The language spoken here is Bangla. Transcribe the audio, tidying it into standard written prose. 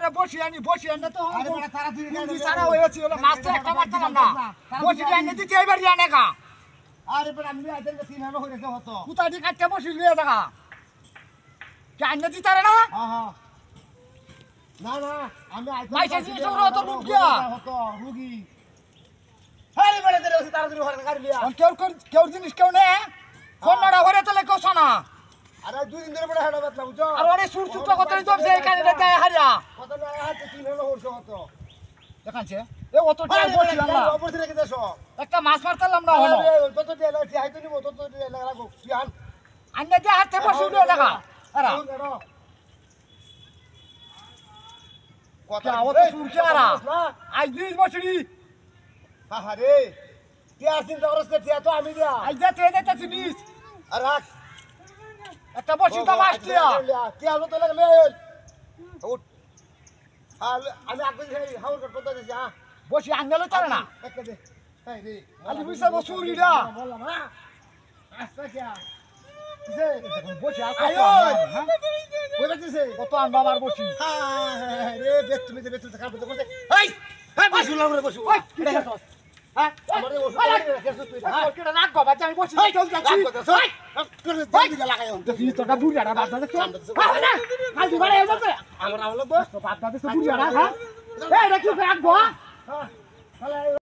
আরে বসি আনি তো আরে বড় তারা তুই সারা হয়েছে হলো মাছ তো একটা মারতাম না বসি আনি দিতে এবার জানে কা আরে বড় আমি আইতে 300 হইছে হতো কুতাটি কাটতে বসি লিয়ে দেখা জানে দিতে রে না হ্যাঁ না না আমি আইতে মাইছে জিনিস হতো রূপ গিয়া হতো রুগী আরে বড় ধরে তাড়াতাড়ি হরে গাড়ি লিয়া কেউ জিনিস কেউ নে কোন নড়া হরে তলে কেউ শোনা আরে দুই দিন ধরে বড় হেডা বাতলা বুঝছো আর ওরে সুরসুটা কতই দবছে এখানে যায় হারিয়া কত না হাতে 300 হরছো হতো দেখাচ্ছে এ অত টাইম বসি আল্লাহ অবশ্যই রেখে দেছো একটা মাছ মারতাম না হলো তত দিয়ে লাগছি আইতো নিব তত দিয়ে লাগো সিয়ান আন্না দিয়ে হাতে বসি উড়ে দেখা আরে কথা অত সুরছে আরা আজ 20 বছরই আরে কে আসিন দরসতে তিয়া তো আমি দিয়া আজ যেতে যেতে চিনিস আর রাখ একটা বসি তো মাছ তিয়া তিয়া হলো তো লাগলে উঠ আমি আগে হাউর করতে দিছি হ্যাঁ বসি আঙ্গেলে চলে না একটা দে এই রে আলি বুইসা বসুরিডা বললাম না আচ্ছা কি কিসে বসি আয় ওই বাজছে কত আন বাবার বসি হ্যাঁ রে বেত তুমি খারাপ করতে এই এই বসি লাগরে বসি ওই কি দেখছস হ্যাঁ আমারে বসি দেখছস তুই হ্যাঁ কেডা রাখ গো বাচ্চা আমি বসি চল যাচ্ছি ওই করে জলদি লাগাই তুই তোটা বুড়াটা বাদ দে না কাল দিবারে এ যাচ্ছে আমরা হলো তো বাদ দে বুড়াটা হ্যাঁ এই রে কি রাখবো হ্যাঁ